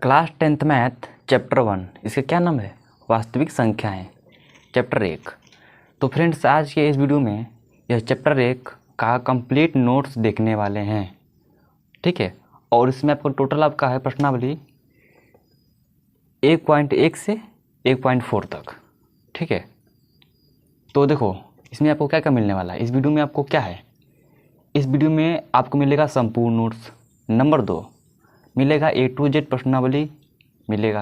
Class 10th math chapter 1, इसका क्या नाम है? वास्तविक संख्याएं, चैप्टर 1। तो फ्रेंड्स, आज के इस वीडियो में यह चैप्टर 1 का कंप्लीट नोट्स देखने वाले हैं, ठीक है। और इसमें आपको टोटल आपका है प्रश्नावली 1.1 से 1.4 तक, ठीक है। तो देखो, इसमें आपको क्या क्या मिलने वाला है। इस वीडियो में आपको क्या है, इस वीडियो में आपको मिलेगा संपूर्ण नोट्स। नंबर 2 मिलेगा A to Z प्रश्नावली मिलेगा।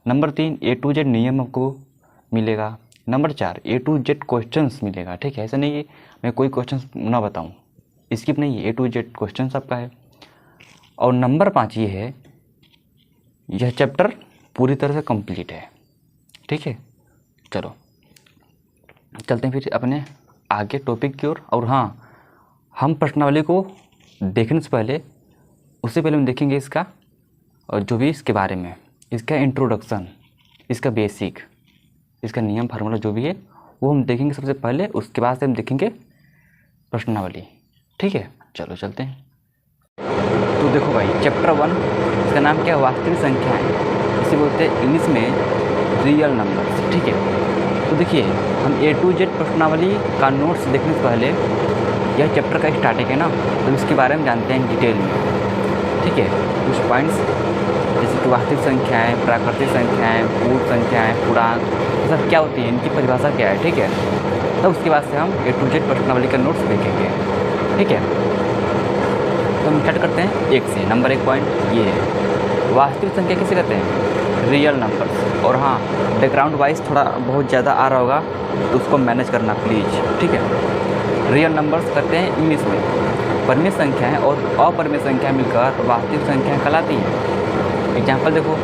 नंबर 3 A to Z नियम आपको मिलेगा। Number 4 A to Z questions मिलेगा, ठीक है। ऐसा नहीं है मैं कोई क्वेश्चंस ना बताऊं, स्किप नहीं है, A to Z क्वेश्चंस आपका है। और नंबर 5 ये है, यह चैप्टर पूरी तरह से कंप्लीट है, ठीक है। चलो चलते हैं फिर अपने आगे टॉपिक की ओर। और हाँ, हम प्रश्नावली को देखने से पहले, उससे पहले हम देखेंगे इसका और जो भी इसके बारे में, इसका इंट्रोडक्शन, इसका बेसिक, इसका नियम फार्मूला जो भी है वो हम देखेंगे सबसे पहले। उसके बाद से हम देखेंगे प्रश्नावली, ठीक है। चलो चलते हैं। तो देखो भाई, चैप्टर 1 इसका नाम क्या है? वास्तविक संख्याएं। इसे बोलते हैं इंग्लिश में रियल नंबर्स, ठीक है। तो देखिए, हम A to Z प्रश्नावली का नोट्स देखने से पहले यह चैप्टर का स्टार्टिंग है ना, तो इसके बारे में जानते हैं डिटेल में, ठीक है। कुछ पॉइंट्स जैसे कि वास्तविक संख्याएं, प्राकृतिक संख्याएं, पूर्ण संख्याएं, पूर्णांक, ये सब क्या होती है, इनकी परिभाषा क्या है, ठीक है। तो उसके बाद से हम A to Z प्रश्नावली का नोट्स देखेंगे, ठीक है। तो हम स्टार्ट करते हैं 1 से। नंबर 1 पॉइंट ये है, वास्तविक संख्या किसे कहते हैं? Real numbers. और हाँ, बैकग्राउंड वाइज थोड़ा बहुत ज़्यादा आ रहा होगा तो उसको मैनेज करना प्लीज़, ठीक है। रियल नंबर्स कहते हैं इंग्लिश में परिमेय संख्याएं और अपरिमेय संख्याएं मिलकर वास्तविक संख्याएं कहलाती हैं। एग्जाम्पल देखो,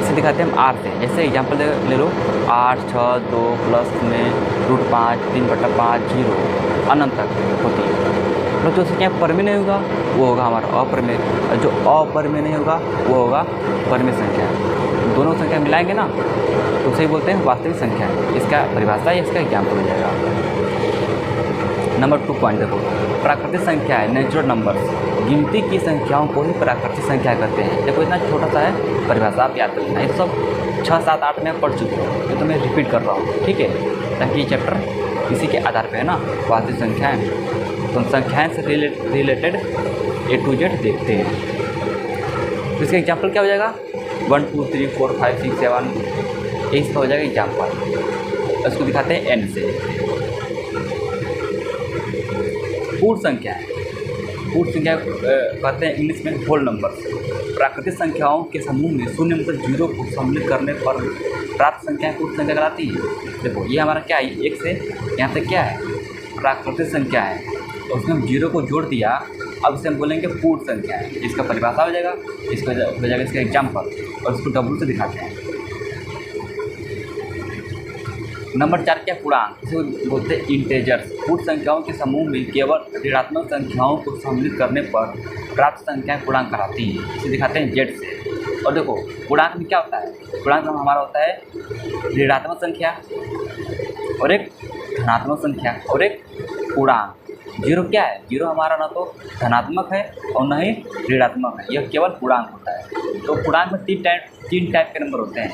इसे दिखाते हैं हम R से। जैसे एग्जाम्पल ले लो, 8, 6, 2 प्लस में √5, 3/5, 0 अनंत तक होती है। मतलब जो संख्या परिमेय नहीं होगा वो होगा हमारा अपरिमेय, और जो अपरिमेय नहीं होगा वो होगा परिमेय संख्या। दोनों संख्या मिलाएंगे ना तो उसे बोलते हैं वास्तविक संख्या। इसका परिभाषा या इसका एग्जाम्पल हो जाएगा। नंबर 2 पॉइंट देखो, प्राकृतिक संख्या है नेचुरल नंबर्स। गिनती की संख्याओं को ही प्राकृतिक संख्या कहते हैं। देखो, इतना छोटा सा है, परिभाषा आप याद कर लेना। ये सब 6, 7, 8 में पढ़ चुके हो, ये तो मैं रिपीट कर रहा हूँ, ठीक है, ताकि ये चैप्टर इसी के आधार पे है ना, वास्तविक संख्याएँ। तो हम संख्याएँ से रिलेटेड A to Z देखते हैं। तो इसका एग्जाम्पल क्या हो जाएगा? 1, 2, 3, 4, 5, 6, 7, ये इसका हो जाएगा एग्जाम्पल। इसको दिखाते हैं N से। पूर्ण संख्या है, पूर्ण संख्या कहते हैं इंग्लिश में होल नंबर्स। प्राकृतिक संख्याओं के समूह में 0 मतलब 0 को सम्मिलित करने पर प्राप्त संख्याएं पूर्ण संख्या कहलाती है। देखो, ये हमारा क्या है, 1 से यहाँ तक क्या है, प्राकृतिक संख्या है। तो उसमें हम 0 को जोड़ दिया, अब इसे हम बोलेंगे पूर्ण संख्या है। इसका परिभाषा हो जाएगा, इसका हो जाएगा इसका एग्जाम्पल, और इसको W से दिखाते हैं। नंबर 4 क्या? पूर्णांक। इसे बोलते हैं इंटेजर्स। पूर्ण संख्याओं के समूह में केवल ऋणात्मक संख्याओं को सम्मिलित करने पर प्राप्त संख्याएं पूर्णांक कहलाती हैं। इसे दिखाते हैं Z से। और देखो, पूर्णांक में क्या होता है? पूर्णांक में हमारा होता है ऋणात्मक संख्या और एक धनात्मक संख्या और एक पूर्णांक। 0 क्या है? 0 हमारा ना तो धनात्मक है और न ही ऋणात्मक है, यह केवल पूर्णांक होता है। तो पूर्णांक में 3 टाइप के नंबर होते हैं,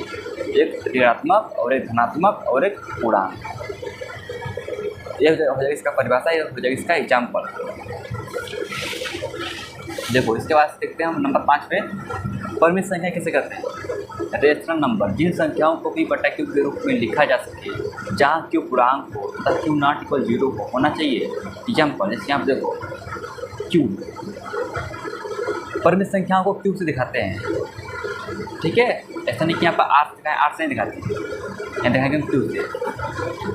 एक ऋणात्मक और एक धनात्मक और एक पूर्णांक। ये हो जाएगा इसका परिभाषा, ये हो जाएगा इसका एग्जाम्पल। देखो, इसके बाद देखते हैं हम नंबर 5 पे, परिमित संख्या किसे कहते हैं? Rational number. जिन संख्याओं को P बटा Q के रूप में लिखा जा सके, जहाँ Q पूर्णांक हो तथा Q नॉट इक्वल 0 हो होना चाहिए। एग्जाम्पल जैसे यहाँ देखो, Q, परिमित संख्याओं को Q से दिखाते हैं, ठीक है। ऐसा नहीं कि यहाँ पर R से दिखाएं, R से नहीं दिखाते हैं, यहाँ दिखाएंगे Q से।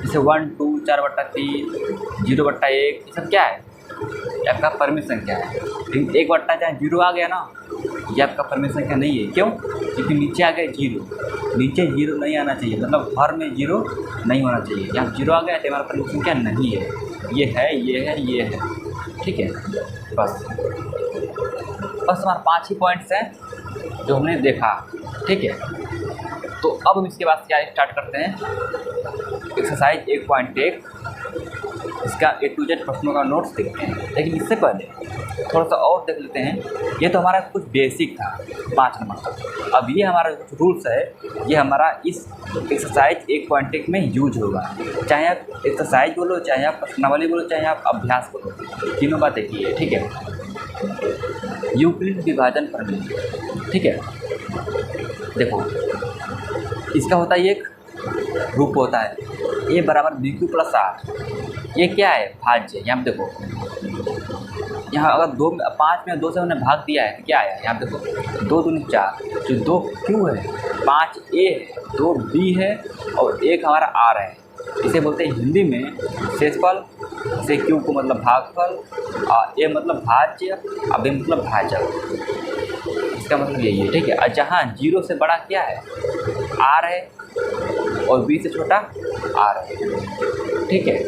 जैसे 1, 2, 4/3, 0/1, ये सब क्या है? ये आपका परिमित संख्या है। लेकिन 1 चाहे 0 आ गया ना, ये आपका परिमित संख्या नहीं है। क्यों? क्योंकि नीचे आ गया 0, नीचे 0 नहीं आना चाहिए, मतलब हर में 0 नहीं होना चाहिए। यहाँ 0 आ गया तो हमारा परिमित संख्या नहीं है। ये है, ये है, ये है, ठीक है। बस हमारे 5 ही पॉइंट्स हैं जो हमने देखा, ठीक है। तो अब हम इसके बाद क्या स्टार्ट करते हैं, एक्सरसाइज 1.1, इसका A to Z प्रश्नों का नोट्स देखते हैं। लेकिन इससे पहले थोड़ा सा और देख लेते हैं। ये तो हमारा कुछ बेसिक था 5 नंबर तक। अब ये हमारा कुछ रूल्स है, ये हमारा इस एक्सरसाइज 1.1 में यूज होगा। चाहे आप एक्सरसाइज बोलो, चाहे आप प्रश्नावली बोलो, चाहे आप अभ्यास बोलो, तीनों बात एक ही है, ठीक है। यूक्लिड विभाजन प्रमेय, ठीक है। देखो इसका होता है एक रूप होता है a बराबर बी क्यू प्लस आर। ये क्या है? भाज्य। यहाँ पे देखो, यहाँ अगर 5 में 2 से उन्हें भाग दिया है तो क्या आया? यहाँ पे देखो 2 दूनी 4, जो 2 क्यू है, 5 ए है, 2 बी है और 1 हमारा आर है। इसे बोलते हैं हिंदी में शेषफल, से क्यू को मतलब भागफल, और ए मतलब भाज्य, और बी मतलब भाजक। इसका मतलब यही है, ठीक है। और जहाँ 0 से बड़ा क्या है? आर है, और बी से छोटा आर है, ठीक है।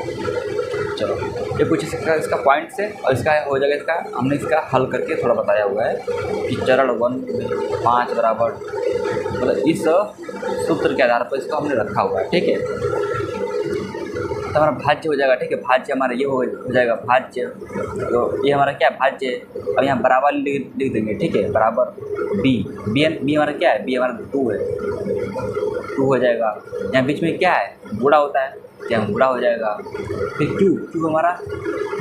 चलो ये कुछ इसका पॉइंट्स है, और इसका हो जाएगा, इसका हमने इसका हल करके थोड़ा बताया हुआ है कि चरण 1 में 5 बराबर, मतलब इस सूत्र के आधार पर इसको हमने रखा हुआ है, ठीक है। तो हमारा भाज्य हो जाएगा, ठीक है। भाज्य हमारा ये हो जाएगा भाज्य, तो ये हमारा क्या है? भाज्य। अब यहाँ बराबर लिख देंगे, ठीक है, बराबर बी हमारा क्या है? बी हमारा 2 है, 2 हो जाएगा। यहाँ बीच में क्या है? गुणा होता है, यहाँ गुणा हो जाएगा। फिर क्यू हमारा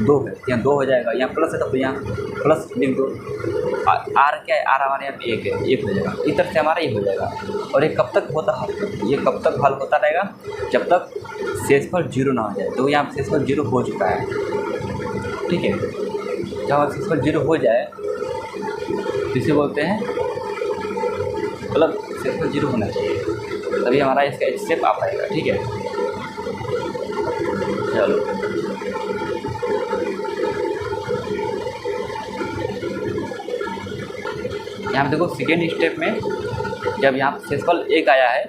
2 है, यहाँ 2 हो जाएगा। यहाँ प्लस है तो यहाँ प्लस लिख दो। आर क्या है? आर हमारे यहाँ पे 1 है, 1 हो जाएगा। इस तरह से हमारा ये हो जाएगा। और ये कब तक होता है? ये कब तक हल होता रहेगा? जब तक शेषफल 0 ना हो जाए। तो यहाँ शेषफल 0 हो चुका है, ठीक है। जब शेषफल 0 हो जाए जिसे बोलते हैं, मतलब शेषफल 0 होना चाहिए, तभी हमारा इसका स्टेप आ पाएगा, ठीक है। चलो यहाँ पे देखो सेकेंड स्टेप में जब यहाँ शेषफल 1 आया है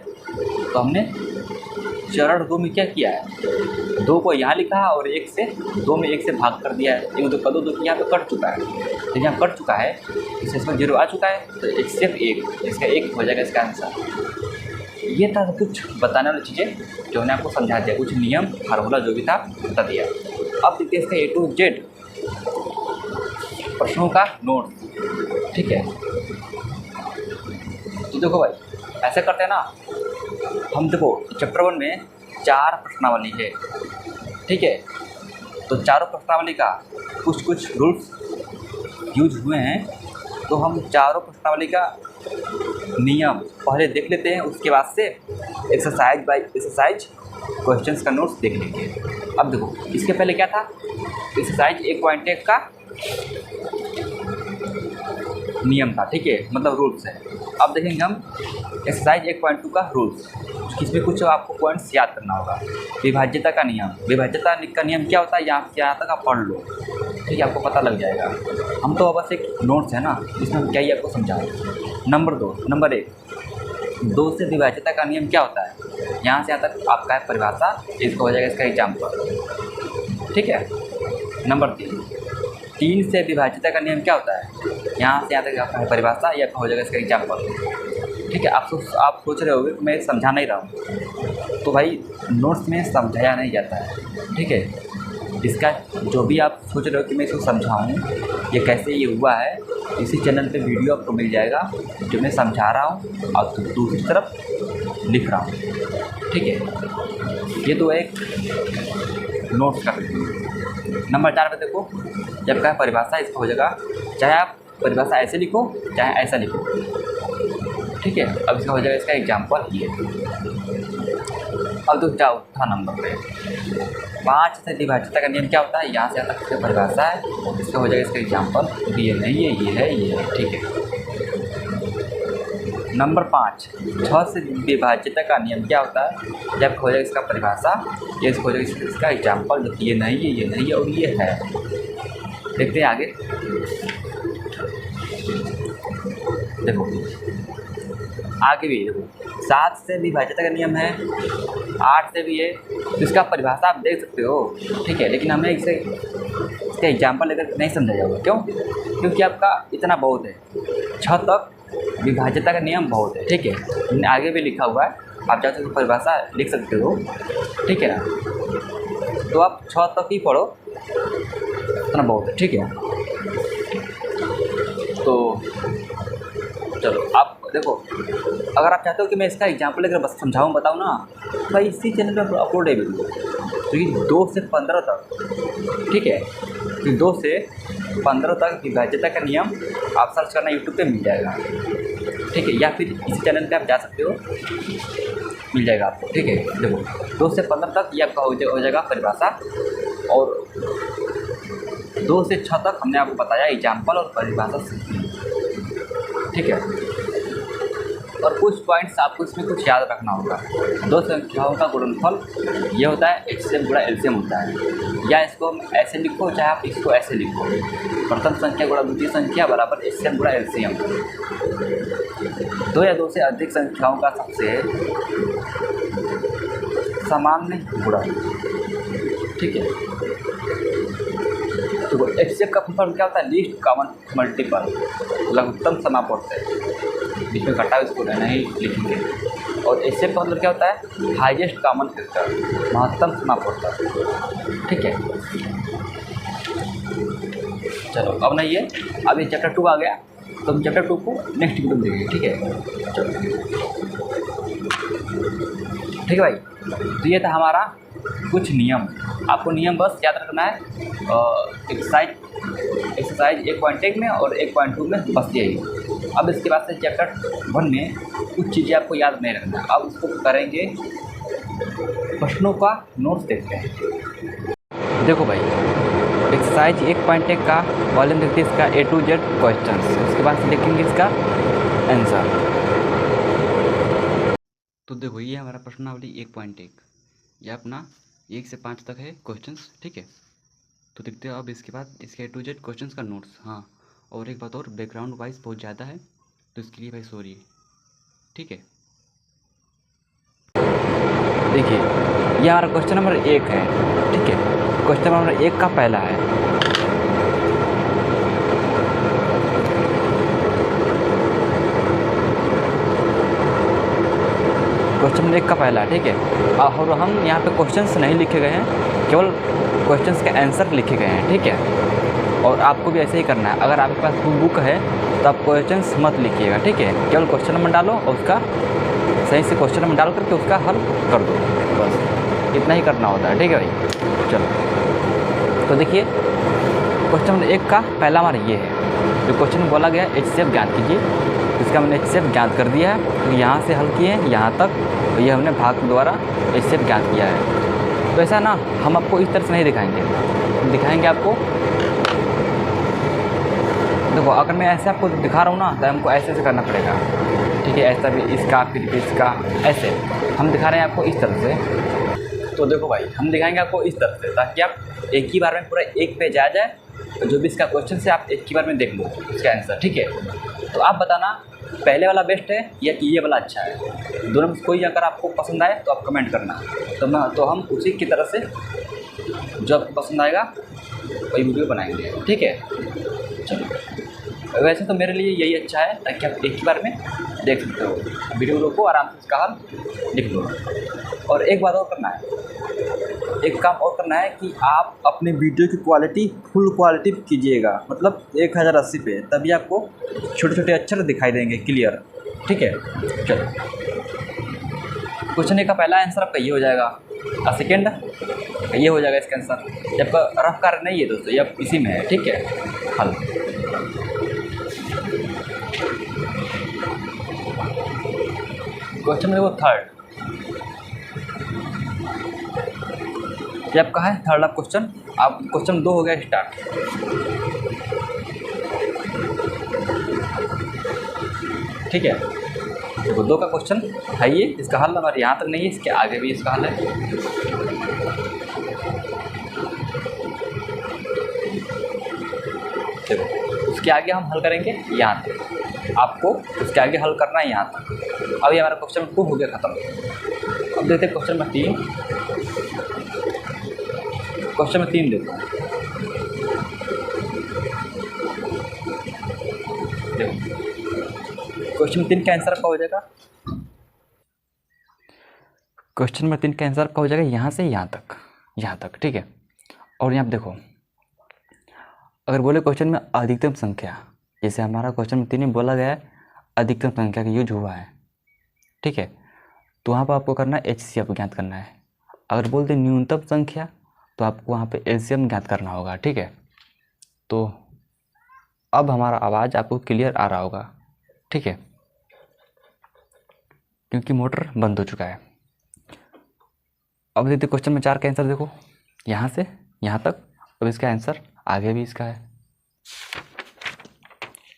तो हमने चरण 2 में क्या किया है? 2 को यहाँ लिखा है और 2 में 1 से भाग कर दिया है। एक तो कदो 2 यहाँ पे कट चुका है, तो यहाँ कट चुका है, शेषफल 0 आ चुका है, तो स्टेप 1, इसका 1 हो जाएगा इसका आंसर। ये था कुछ बताने वाली चीज़ें जो मैंने आपको समझा दिया, कुछ नियम फार्मूला जो भी था बता दिया। अब देखते हैं इसका A to Z प्रश्नों का नोट, ठीक है। तो देखो भाई ऐसे करते हैं ना हम, देखो चैप्टर 1 में 4 प्रश्नावली है, ठीक है। तो चारों प्रश्नावली का कुछ रूल्स यूज हुए हैं, तो हम चारों प्रश्नावली का नियम पहले देख लेते हैं, उसके बाद से एक्सरसाइज बाय एक्सरसाइज क्वेश्चंस का नोट्स देख लेंगे। अब देखो इसके पहले क्या था? एक्सरसाइज 1.1 का नियम था, ठीक है, मतलब रूल्स है। अब देखेंगे हम एक्सरसाइज 1.2 का रूल्स, इसमें कुछ आपको पॉइंट्स याद करना होगा। विभाज्यता का नियम, विभाज्यता का नियम क्या होता है? यहाँ से यहाँ तक आप पढ़ लो, ठीक है, आपको पता लग जाएगा। हम तो बस एक नोट्स है ना, इसमें हम क्या ही आपको समझाएं। नंबर 1 2 से विभाज्यता का नियम क्या होता है? यहाँ से यहाँ तक आपका है परिभाषा, इसका हो जाएगा इसका एग्जाम्पल, ठीक है। नंबर 3 से विभाज्यता का नियम क्या होता है? यहाँ से यहाँ तक आपका है परिभाषा, या हो जाएगा इसका एग्जाम्पल, ठीक है। आप सोच रहे होगे मैं समझा नहीं रहा हूँ, तो भाई नोट्स में समझाया नहीं जाता है, ठीक है। इसका जो भी आप सोच रहे हो कि मैं इसको समझाऊँ, ये कैसे ये हुआ है, इसी चैनल पे वीडियो आपको मिल जाएगा जो मैं समझा रहा हूँ और दूसरी तरफ लिख रहा हूँ, ठीक है। ये तो एक नोट्स का। नंबर 4 पे देखो, जब का परिभाषा इसका हो जाएगा, चाहे आप परिभाषा ऐसे लिखो चाहे ऐसा लिखो, ठीक है। अब इसका हो जाएगा इसका एग्जाम्पल ये। अब तो जाओ था नंबर पे 5 से विभाज्यता का नियम क्या होता है? यहाँ से यहाँ तक परिभाषा है, इसका हो जाएगा इसका एग्जाम्पल। ये नहीं है, ये है, ये है, ठीक है। नंबर 5 6 से विभाज्यता का नियम क्या होता है? जब हो जाएगा इसका परिभाषा, ये इसको हो जाएगा इसका एग्जाम्पल। जो ये नहीं है, ये नहीं है और ये है। देखते हैं आगे, देखो आगे भी देखो 7 से विभाज्यता का नियम है, 8 से भी है, तो इसका परिभाषा आप देख सकते हो, ठीक है। लेकिन हमें इसका एग्जाम्पल लेकर नहीं समझा जाएगा, क्यों? क्योंकि आपका इतना बहुत है, 6 तक विभाज्यता का नियम बहुत है, ठीक है। आगे भी लिखा हुआ है, आप चाहे तो परिभाषा लिख सकते हो, ठीक है ना। तो आप 6 तक ही पढ़ो, इतना बहुत है, ठीक है। तो चलो आप देखो, अगर आप चाहते हो कि मैं इसका एग्जाम्पल लेकर बस समझाऊँ बताऊँ ना, तो भाई इसी चैनल पर अपलोड है वीडियो, तो ये 2 से 15 तक, ठीक है, तो 2 से 15 तक विभाज्यता का नियम आप सर्च करना यूट्यूब पे मिल जाएगा, ठीक है, या फिर इसी चैनल पे आप जा सकते हो, मिल जाएगा आपको, ठीक है। देखो 2 से 15 तक ये आपका हो जाएगा परिभाषा, और 2 से 6 तक हमने आपको बताया एग्जाम्पल और परिभाषा सीखनी, ठीक है। और कुछ पॉइंट्स आपको इसमें कुछ याद रखना होगा। 2 संख्याओं का गुणनफल ये होता है HCF गुणा LCM होता है, या इसको ऐसे लिखो चाहे आप इसको ऐसे लिखो, प्रथम संख्या गुणा द्वितीय संख्या बराबर HCF गुणा LCM। 2 या 2 से अधिक संख्याओं का सबसे सामान्य गुणा, ठीक है। तो HCF का फुल फॉर्म क्या होता है? लीस्ट कॉमन मल्टीपल, लघुत्तम समापवर्त, इसमें घटाव इसको नहीं लिखेंगे। और HCF का मतलब क्या होता है? हाईएस्ट कॉमन फैक्टर, महत्तम समापवर्त, ठीक है। चलो अब नहीं है, अब ये चैप्टर 2 आ गया, तो हम चैप्टर 2 को नेक्स्ट वीडियो में देखेंगे, ठीक है। चलो ठीक है भाई, तो ये था हमारा कुछ नियम, आपको नियम बस याद रखना है। एक्सरसाइज 1.1 में और 1.2 में बस यही। अब इसके बाद से चैप्टर 1 में कुछ चीज़ें आपको याद नहीं रखना, अब उसको करेंगे, प्रश्नों का नोट्स देखते हैं। देखो भाई, एक्सरसाइज 1.1 का वॉल्यूम देखते हैं, इसका A to Z क्वेश्चन, उसके बाद से लिखेंगे इसका आंसर। तो देखो ये हमारा प्रश्नावली 1.1, ये अपना 1 से 5 तक है क्वेश्चंस, ठीक है। तो देखते हो अब इसके बाद इसके A to Z क्वेश्चंस का नोट्स। हाँ, और एक बात और, बैकग्राउंड वाइज बहुत ज़्यादा है, तो इसके लिए भाई सॉरी, ठीक है। देखिए ये हमारा क्वेश्चन नंबर 1 है, ठीक है। क्वेश्चन नंबर 1 का पहला है, क्वेश्चन नंबर 1 का पहला है, ठीक है। और हम यहाँ पे क्वेश्चंस नहीं लिखे गए हैं, केवल क्वेश्चंस के आंसर लिखे गए हैं, ठीक है। और आपको भी ऐसे ही करना है, अगर आपके पास बुक है तो आप क्वेश्चंस मत लिखिएगा, ठीक है। केवल क्वेश्चन नंबर डालो और उसका सही से क्वेश्चन नंबर डाल करके उसका हल कर दो, बस इतना ही करना होता है, ठीक है भाई। चलो तो देखिए क्वेश्चन नंबर 1 का पहला हमारा ये है, जो क्वेश्चन में बोला गया HCF ज्ञात कीजिए, इसका हमने HCF ज्ञात कर दिया है, तो यहाँ से हल किए यहाँ तक, तो ये हमने भाग द्वारा HCF ज्ञात किया है। तो ऐसा ना हम आपको इस तरह से नहीं दिखाएंगे, हम दिखाएंगे आपको, देखो अगर मैं ऐसे आपको दिखा रहा हूँ ना, तो हमको ऐसे करना पड़ेगा, ठीक है। ऐसा भी इसका, फिर इसका, ऐसे हम दिखा रहे हैं आपको इस तरह से। तो देखो भाई, हम दिखाएंगे आपको इस तरह से, ताकि आप एक ही बार में पूरा एक पेज आ जाए, तो जो भी इसका क्वेश्चन से आप एक ही बार में देख लो इसका आंसर, ठीक है। तो आप बताना पहले वाला बेस्ट है या कि ये वाला अच्छा है, दोनों में कोई अगर आपको पसंद आए तो आप कमेंट करना, तो हम उसी की तरह से जो आपको पसंद आएगा वही वीडियो बनाएंगे, ठीक है। चलो वैसे तो मेरे लिए यही अच्छा है, ताकि आप एक ही बार में देख सकते हो, वीडियो रोको आराम से इसका हल लिख लो। और एक बात और करना है, एक काम और करना है कि आप अपने वीडियो की क्वालिटी फुल क्वालिटी कीजिएगा, मतलब 1080 पे, तभी आपको छोटे छोटे अक्षर दिखाई देंगे क्लियर, ठीक है। चलो क्वेश्चन का पहला आंसर आपका ये हो जाएगा, और सेकेंड ये हो जाएगा इसका आंसर। जब रफ कार्य नहीं है दोस्तों, ये अब इसी में है, ठीक है। हल क्वेश्चन नंबर 3, ये आपका है थर्ड ऑफ क्वेश्चन। आप क्वेश्चन 2 हो गया स्टार्ट। ठीक है, देखो 2 का क्वेश्चन है ये, इसका हल हमारे यहाँ तक नहीं है, इसके आगे भी इसका हल है। देखो उसके आगे हम हल करेंगे यहाँ तक, आपको उसके आगे हल करना है यहाँ तक। अभी हमारा क्वेश्चन 2 हो गया ख़त्म। अब देखते हैं क्वेश्चन नंबर 3। क्वेश्चन नंबर 3 देखो, क्वेश्चन 3 का आंसर आपका हो जाएगा, क्वेश्चन नंबर 3 का आंसर आपका हो जाएगा यहाँ से यहाँ तक, ठीक है। और यहाँ पे देखो, अगर बोले क्वेश्चन में अधिकतम संख्या जैसे हमारा क्वेश्चन में 3 में बोला गया है अधिकतम संख्या का यूज हुआ है, ठीक है, तो वहाँ पर आपको करना है HCF ज्ञात करना है। अगर बोलते न्यूनतम संख्या तो आपको वहाँ पे LCM ज्ञात करना होगा, ठीक है। तो अब हमारा आवाज़ आपको क्लियर आ रहा होगा, ठीक है, क्योंकि मोटर बंद हो चुका है। अब देखते क्वेश्चन में 4 का आंसर देखो, यहाँ से यहाँ तक। अब इसका आंसर आगे भी इसका है,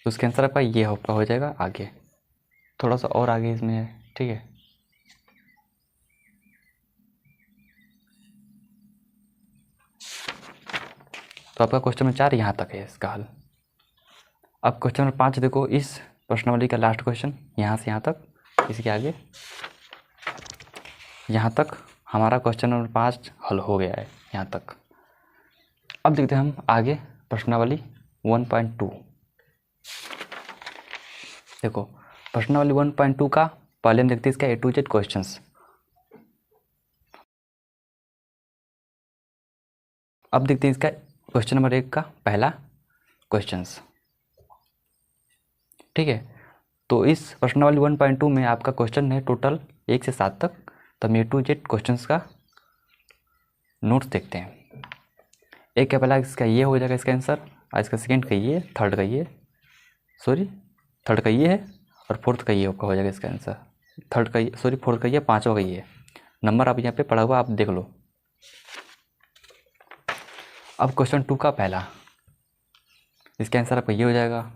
तो इसका आंसर आपका ये आपका हो जाएगा आगे, थोड़ा सा और आगे इसमें है, ठीक है। तो आपका क्वेश्चन नंबर 4 यहाँ तक है इसका हल। अब क्वेश्चन नंबर 5 देखो, इस प्रश्नावली का लास्ट क्वेश्चन यहाँ से यहाँ तक, इसके आगे यहाँ तक हमारा क्वेश्चन नंबर 5 हल हो गया है यहाँ तक। अब देखते हैं हम आगे प्रश्नावली 1.2। देखो प्रश्नावली 1.2 का पहले हम देखते हैं इसका A to Z क्वेश्चंस। अब देखते हैं इसका क्वेश्चन नंबर 1 का पहला क्वेश्चंस, ठीक है। तो इस प्रश्नावली 1.2 में आपका क्वेश्चन है टोटल 1 से 7 तक। तो हम A to Z क्वेश्चंस का नोट्स देखते हैं। एक का पहला इसका ये हो जाएगा इसका आंसर, और इसका सेकंड का ये, थर्ड का ये, थर्ड का ये है, और फोर्थ का ये हो जाएगा इसका आंसर। थर्ड का ये, फोर्थ का ये, पाँचवा का ये। नंबर आप यहाँ पे पढ़ा हुआ आप देख लो। अब क्वेश्चन 2 का पहला, इसका आंसर आपका ये हो जाएगा।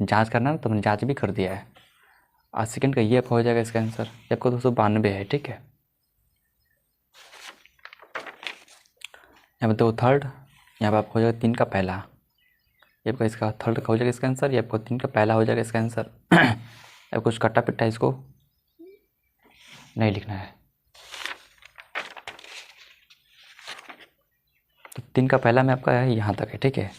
जांच करना तो हमने जांच भी कर दिया है। और सेकंड का ये आपका हो जाएगा इसका आंसर, ये आपको 292 है, ठीक है। यहाँ पर दो थर्ड, यहाँ पर आपको हो जाएगा 3 का पहला, ये आपका इसका थर्ड का हो जाएगा इसका आंसर, ये आपको 3 का पहला हो जाएगा इसका आंसर। अब कुछ कट्टा पिट्टा इसको नहीं लिखना है। तो 3 का पहला में आपका है यहाँ तक है, ठीक है।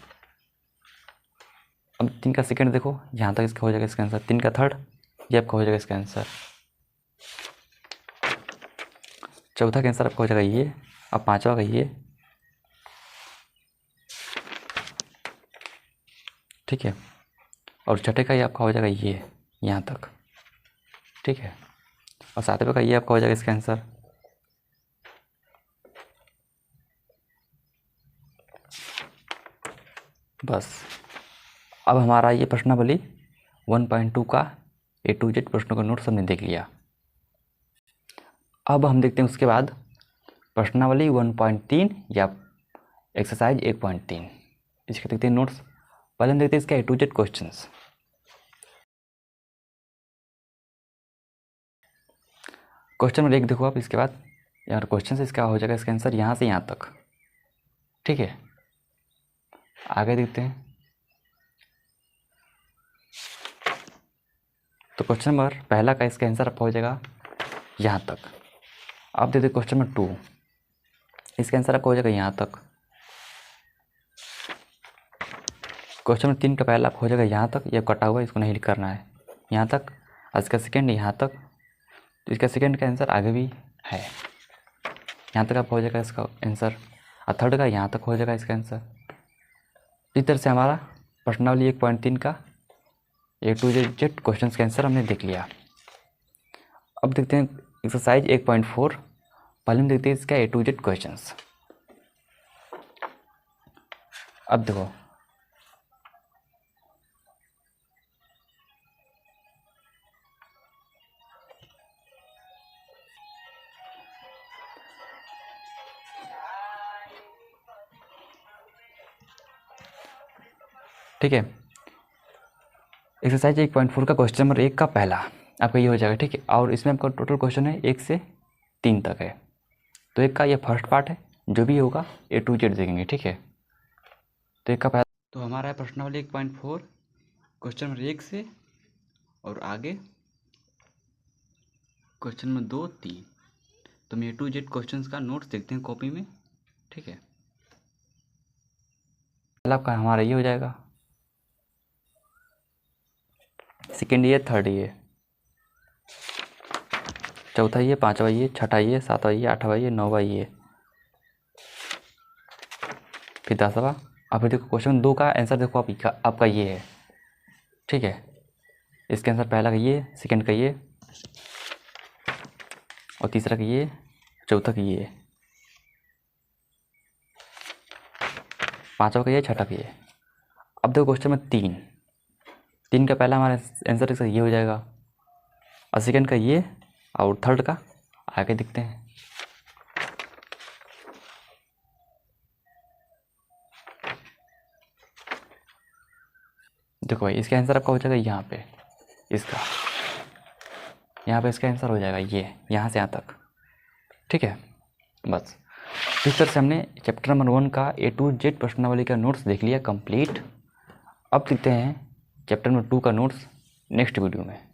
अब 3 का सेकंड देखो, यहाँ तक इसका हो जाएगा इसका आंसर। 3 का थर्ड, ये आपका हो जाएगा इसका आंसर। चौथा का आंसर आपका हो जाएगा ये, अब पाँचवा का ये, ठीक है। और छठे का ये आपका हो जाएगा ये यहाँ तक, ठीक है। और सातवें का ये आपका हो जाएगा इसका आंसर। बस अब हमारा ये प्रश्नावली 1.2 का A to Z प्रश्नों का नोट्स हमने देख लिया। अब हम देखते हैं उसके बाद प्रश्नावली 1.3 या एक्सरसाइज 1.3, इसके देखते हैं नोट्स। पहले हम देखते हैं इसका A to Z questions. Question number 1 देखो आप, इसके बाद यार क्वेश्चन से इसका हो जाएगा इसका आंसर यहाँ से यहाँ तक, ठीक है। आगे देखते हैं। तो क्वेश्चन नंबर पहला का इसका आंसर आपका हो जाएगा यहाँ तक। आप देखते क्वेश्चन नंबर 2, इसका आंसर आपका हो जाएगा यहाँ तक। क्वेश्चन नंबर 3 का पहला आपका हो जाएगा यहाँ तक, ये कटा हुआ, इसको नहीं लिख करना है, यहाँ तक। इसका सेकेंड यहाँ तक, तो इसका सेकेंड का आंसर आगे भी है, यहाँ तक आपका हो जाएगा इसका आंसर। और थर्ड का यहाँ तक हो जाएगा इसका आंसर। इस तरह से हमारा प्रश्नावली 1.3 का A to Z क्वेश्चन का आंसर हमने देख लिया। अब देखते हैं एक्सरसाइज 1.4। पहले हम देखते हैं इसका A to Z क्वेश्चंस। अब देखो ठीक है, एक्सरसाइज 1.4 का क्वेश्चन नंबर 1 का पहला आपका ये हो जाएगा, ठीक है। और इसमें आपका टोटल क्वेश्चन है 1 से 3 तक है। तो एक का ये फर्स्ट पार्ट है, जो भी होगा A to Z देखेंगे, ठीक है। तो एक का पहला तो हमारा है प्रश्नावली 1.4 क्वेश्चन नंबर 1 से और आगे क्वेश्चन नंबर 2, 3। तो हम A to Z क्वेश्चंस का नोट्स देखते हैं कॉपी में, ठीक है। पहला आपका हमारा ये हो जाएगा, सेकेंड ये, थर्ड ये, चौथा ये, पांचवा ये, छठा ये, सातवां ये, आठवां ये, नौवां ये, फिर 10वां। अब देखो क्वेश्चन 2 का आंसर देखो आपका ये है, ठीक है, इसके आंसर पहला का ये, सेकंड का ये, और तीसरा का ये, चौथा का ये, पांचवा का ये, छठा का ये। अब देखो क्वेश्चन में तीन का पहला हमारा आंसर इसका ये हो जाएगा, और सेकंड का ये, और थर्ड का आगे दिखते हैं। देखो भाई, इसका आंसर आपका हो जाएगा यहाँ पे, यहाँ पे इसका आंसर हो जाएगा ये, यहाँ से यहाँ तक। ठीक है, बस इस तरह से हमने चैप्टर नंबर 1 का A to Z प्रश्नावली का नोट्स देख लिया कंप्लीट। अब देखते हैं चैप्टर नंबर 2 का नोट्स नेक्स्ट वीडियो में।